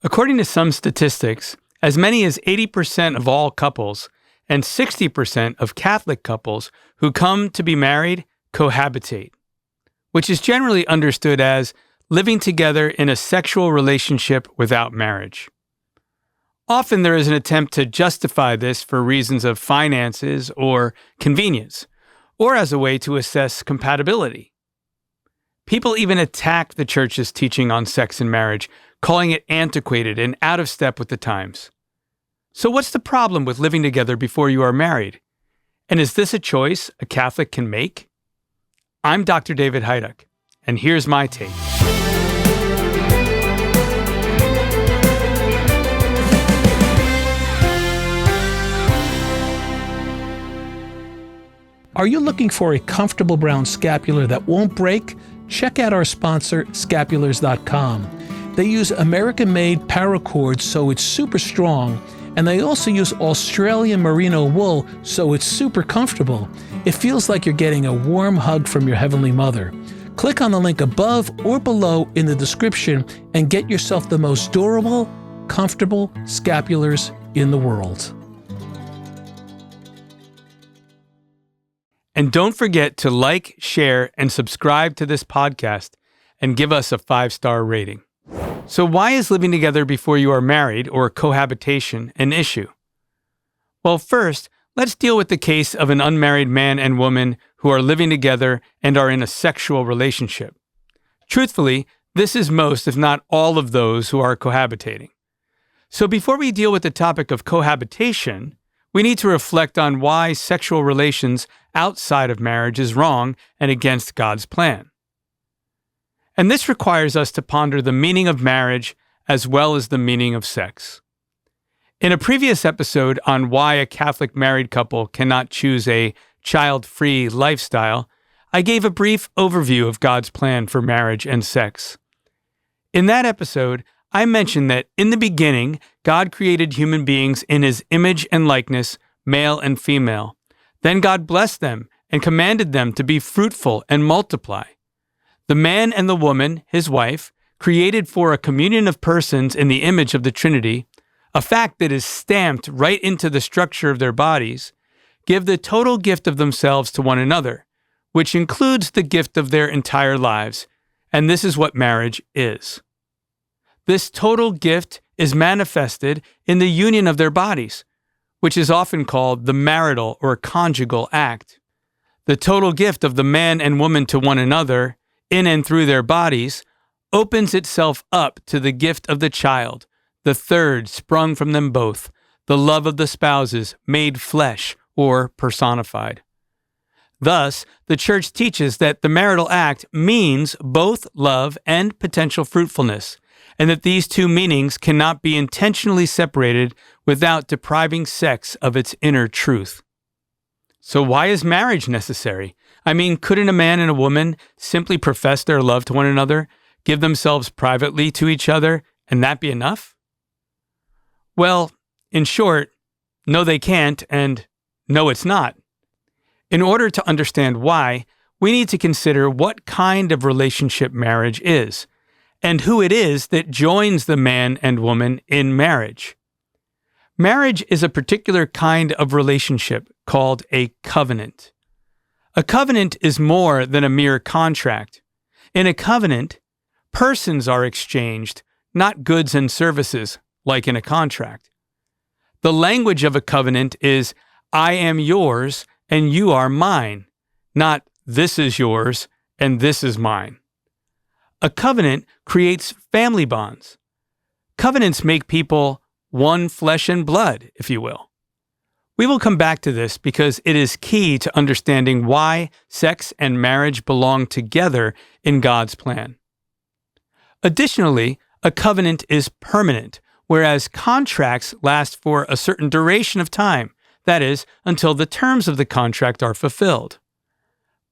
According to some statistics, as many as 80% of all couples and 60% of Catholic couples who come to be married cohabitate, which is generally understood as living together in a sexual relationship without marriage. Often there is an attempt to justify this for reasons of finances or convenience, or as a way to assess compatibility. People even attack the church's teaching on sex and marriage, calling it antiquated and out of step with the times. So what's the problem with living together before you are married? And is this a choice a Catholic can make? I'm Dr. David Hajduk, and here's my take. Are you looking for a comfortable brown scapular that won't break? Check out our sponsor, Scapulars.com. They use American-made paracord, so it's super strong, and they also use Australian merino wool, so it's super comfortable. It feels like you're getting a warm hug from your Heavenly Mother. Click on the link above or below in the description and get yourself the most durable, comfortable scapulars in the world. And don't forget to like, share, and subscribe to this podcast and give us a 5-star rating. So why is living together before you are married, or cohabitation, an issue? Well, first, let's deal with the case of an unmarried man and woman who are living together and are in a sexual relationship. Truthfully, this is most, if not all, of those who are cohabitating. So before we deal with the topic of cohabitation, we need to reflect on why sexual relations outside of marriage is wrong and against God's plan. And this requires us to ponder the meaning of marriage as well as the meaning of sex. In a previous episode on why a Catholic married couple cannot choose a child-free lifestyle, I gave a brief overview of God's plan for marriage and sex. In that episode, I mentioned that in the beginning, God created human beings in His image and likeness, male and female. Then God blessed them and commanded them to be fruitful and multiply. The man and the woman, his wife, created for a communion of persons in the image of the Trinity, a fact that is stamped right into the structure of their bodies, give the total gift of themselves to one another, which includes the gift of their entire lives, and this is what marriage is. This total gift is manifested in the union of their bodies, which is often called the marital or conjugal act. The total gift of the man and woman to one another, in and through their bodies, opens itself up to the gift of the child, the third sprung from them both, the love of the spouses made flesh or personified. Thus, the Church teaches that the marital act means both love and potential fruitfulness, and that these two meanings cannot be intentionally separated without depriving sex of its inner truth. So why is marriage necessary? I mean, couldn't a man and a woman simply profess their love to one another, give themselves privately to each other, and that be enough? Well, in short, no they can't, and no it's not. In order to understand why, we need to consider what kind of relationship marriage is, and who it is that joins the man and woman in marriage. Marriage is a particular kind of relationship called a covenant. A covenant is more than a mere contract. In a covenant, persons are exchanged, not goods and services, like in a contract. The language of a covenant is, I am yours and you are mine, not this is yours and this is mine. A covenant creates family bonds. Covenants make people one flesh and blood, if you will. We will come back to this because it is key to understanding why sex and marriage belong together in God's plan. Additionally, a covenant is permanent, whereas contracts last for a certain duration of time, that is, until the terms of the contract are fulfilled.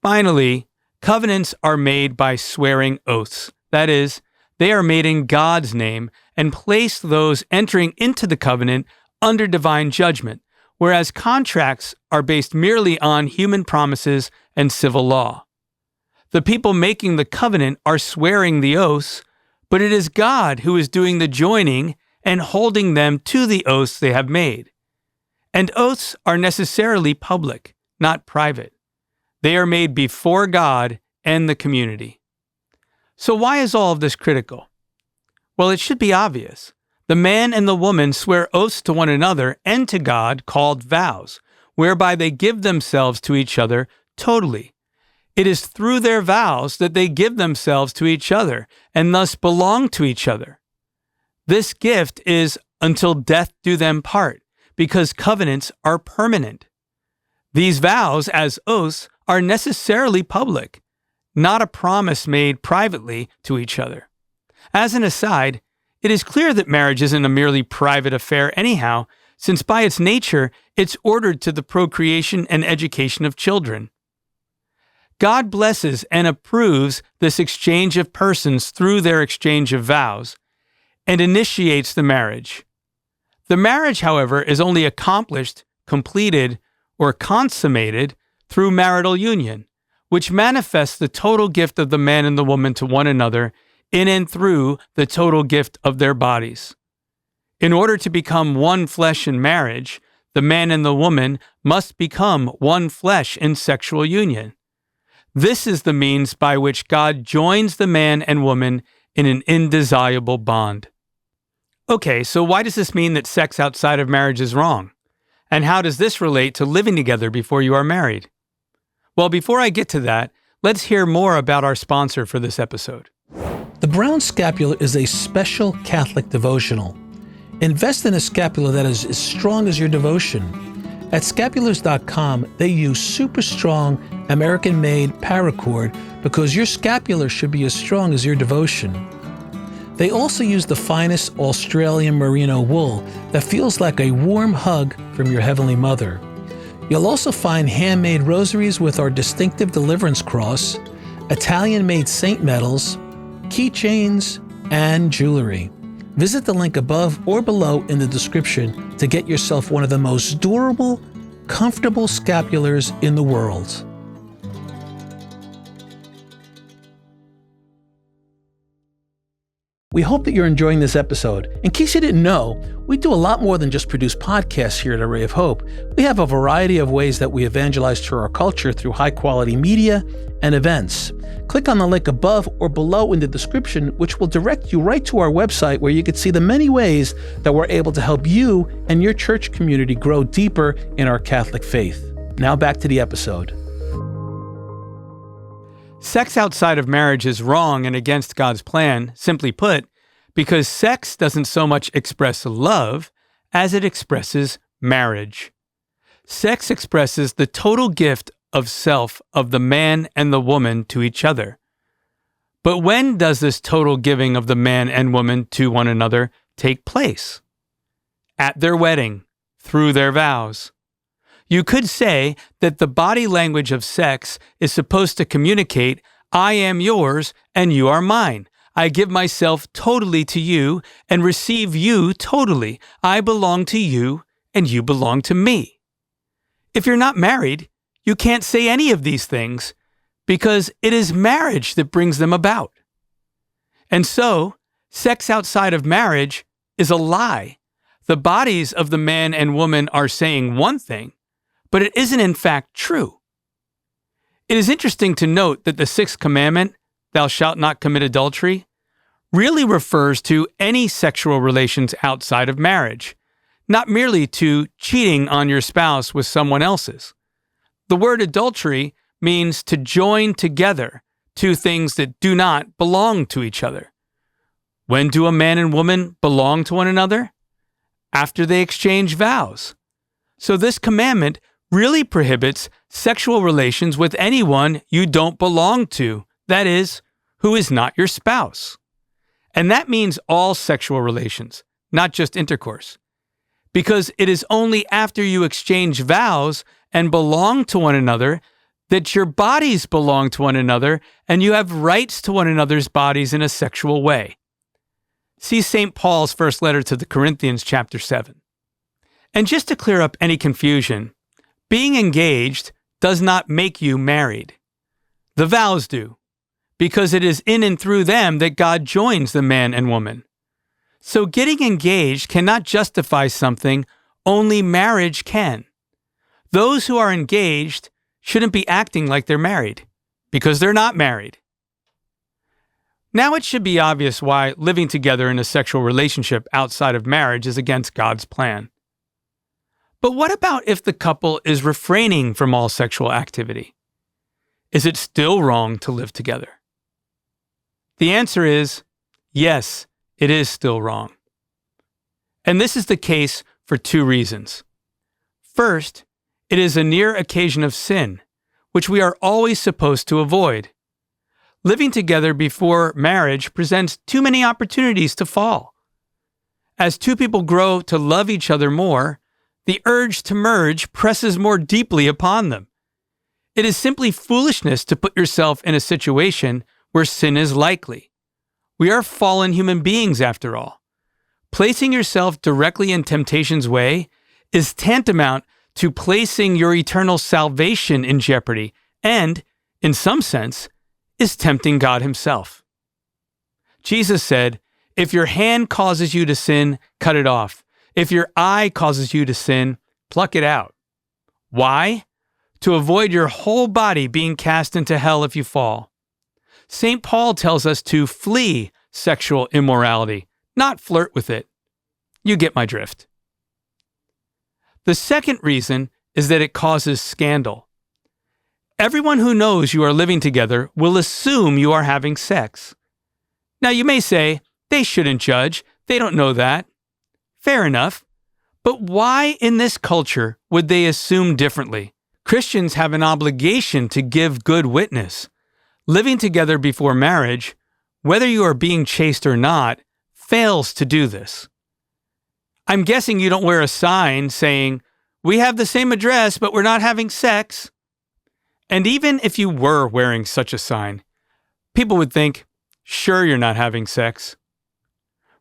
Finally, covenants are made by swearing oaths, that is, they are made in God's name and place those entering into the covenant under divine judgment, whereas contracts are based merely on human promises and civil law. The people making the covenant are swearing the oaths, but it is God who is doing the joining and holding them to the oaths they have made. And oaths are necessarily public, not private. They are made before God and the community. So why is all of this critical? Well, it should be obvious. The man and the woman swear oaths to one another and to God called vows, whereby they give themselves to each other totally. It is through their vows that they give themselves to each other and thus belong to each other. This gift is until death do them part, because covenants are permanent. These vows, as oaths, are necessarily public, not a promise made privately to each other. As an aside, it is clear that marriage isn't a merely private affair anyhow, since by its nature, it's ordered to the procreation and education of children. God blesses and approves this exchange of persons through their exchange of vows, and initiates the marriage. The marriage, however, is only accomplished, completed, or consummated through marital union, which manifests the total gift of the man and the woman to one another in and through the total gift of their bodies. In order to become one flesh in marriage, the man and the woman must become one flesh in sexual union. This is the means by which God joins the man and woman in an indissoluble bond. Okay, so why does this mean that sex outside of marriage is wrong? And how does this relate to living together before you are married? Well, before I get to that, let's hear more about our sponsor for this episode. The Brown Scapular is a special Catholic devotional. Invest in a scapular that is as strong as your devotion. At scapulars.com, they use super strong American-made paracord because your scapular should be as strong as your devotion. They also use the finest Australian merino wool that feels like a warm hug from your Heavenly Mother. You'll also find handmade rosaries with our distinctive deliverance cross, Italian-made saint medals, keychains, and jewelry. Visit the link above or below in the description to get yourself one of the most durable, comfortable scapulars in the world. We hope that you're enjoying this episode. In case you didn't know, we do a lot more than just produce podcasts here at Array of Hope. We have a variety of ways that we evangelize to our culture through high-quality media and events. Click on the link above or below in the description, which will direct you right to our website where you can see the many ways that we're able to help you and your church community grow deeper in our Catholic faith. Now back to the episode. Sex outside of marriage is wrong and against God's plan, simply put, because sex doesn't so much express love as it expresses marriage. Sex expresses the total gift of self of the man and the woman to each other. But when does this total giving of the man and woman to one another take place? At their wedding, through their vows. You could say that the body language of sex is supposed to communicate, I am yours and you are mine. I give myself totally to you and receive you totally. I belong to you and you belong to me. If you're not married, you can't say any of these things because it is marriage that brings them about. And so, sex outside of marriage is a lie. The bodies of the man and woman are saying one thing, but it isn't in fact true. It is interesting to note that the sixth commandment, thou shalt not commit adultery, really refers to any sexual relations outside of marriage, not merely to cheating on your spouse with someone else's. The word adultery means to join together two things that do not belong to each other. When do a man and woman belong to one another? After they exchange vows. So this commandment really prohibits sexual relations with anyone you don't belong to, that is, who is not your spouse. And that means all sexual relations, not just intercourse. Because it is only after you exchange vows and belong to one another that your bodies belong to one another and you have rights to one another's bodies in a sexual way. See St. Paul's first letter to the Corinthians, chapter 7. And just to clear up any confusion, being engaged does not make you married. The vows do. because it is in and through them that God joins the man and woman. So getting engaged cannot justify something only marriage can. Those who are engaged shouldn't be acting like they're married, because they're not married. Now it should be obvious why living together in a sexual relationship outside of marriage is against God's plan. But what about if the couple is refraining from all sexual activity? Is it still wrong to live together? The answer is yes, it is still wrong. And this is the case for two reasons. First, it is a near occasion of sin, which we are always supposed to avoid. Living together before marriage presents too many opportunities to fall. As two people grow to love each other more, the urge to merge presses more deeply upon them. It is simply foolishness to put yourself in a situation where sin is likely. We are fallen human beings after all. Placing yourself directly in temptation's way is tantamount to placing your eternal salvation in jeopardy and, in some sense, is tempting God himself. Jesus said, "If your hand causes you to sin, cut it off. If your eye causes you to sin, pluck it out." Why? To avoid your whole body being cast into hell if you fall. St. Paul tells us to flee sexual immorality, not flirt with it. You get my drift. The second reason is that it causes scandal. Everyone who knows you are living together will assume you are having sex. Now you may say, they shouldn't judge, they don't know that. Fair enough. But why in this culture would they assume differently? Christians have an obligation to give good witness. Living together before marriage, whether you are being chaste or not, fails to do this. I'm guessing you don't wear a sign saying, "We have the same address, but we're not having sex." And even if you were wearing such a sign, people would think, sure, you're not having sex.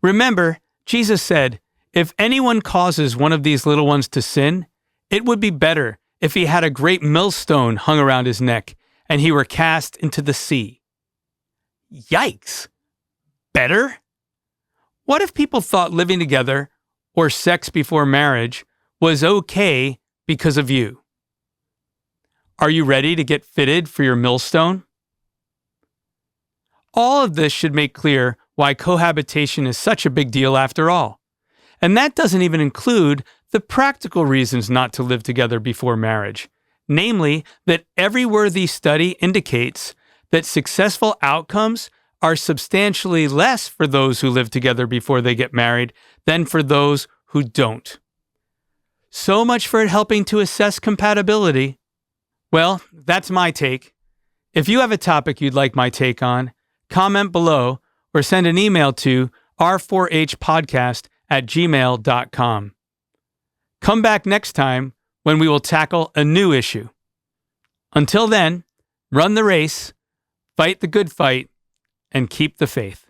Remember, Jesus said, if anyone causes one of these little ones to sin, it would be better if he had a great millstone hung around his neck and he were cast into the sea. Yikes! Better? What if people thought living together or sex before marriage was okay because of you? Are you ready to get fitted for your millstone? All of this should make clear why cohabitation is such a big deal after all. And that doesn't even include the practical reasons not to live together before marriage. Namely, that every worthy study indicates that successful outcomes are substantially less for those who live together before they get married than for those who don't. So much for it helping to assess compatibility. Well, that's my take. If you have a topic you'd like my take on, comment below or send an email to r4hpodcast@gmail.com. Come back next time when we will tackle a new issue. Until then, run the race, fight the good fight, and keep the faith.